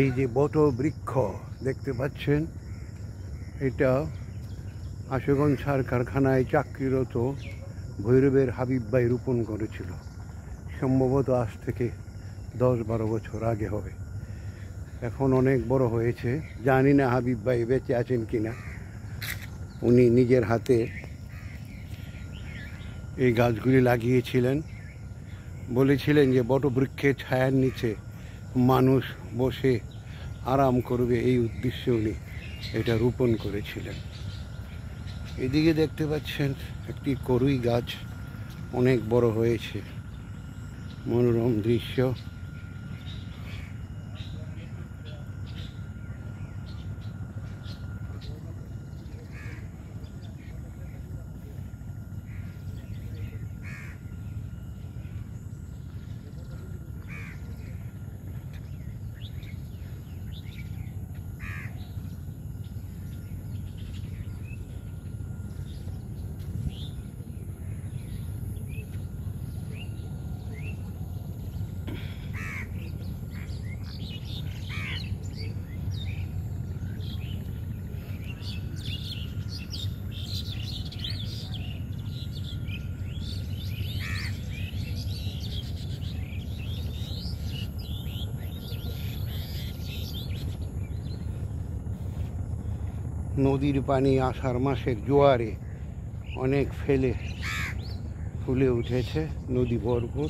এই যে বট বৃক্ষ দেখতে পাচ্ছেন, এটা আশুগঞ্জ সার কারখানায় চাকরিরত ভৈরবের হাবিব ভাই রোপণ করেছিল। সম্ভবত আজ থেকে 10-12 বছর আগে হবে। এখন অনেক বড় হয়েছে, জানি না হাবিব ভাই বেঁচে আছেন কিনা। উনি নিজের হাতে এই গাছগুলি লাগিয়েছিলেন, বলেছিলেন যে বটবৃক্ষের ছায়ার নিচে মানুষ বসে আরাম করবে, এই উদ্দেশ্যে উনি এটা রোপণ করেছিলেন। এদিকে দেখতে পাচ্ছেন একটি করুই গাছ অনেক বড় হয়েছে, মনোরম দৃশ্য। নদীর পানি আষাঢ় মাসের জোয়ারে অনেক ফুলে উঠেছে, নদী ভরপুর।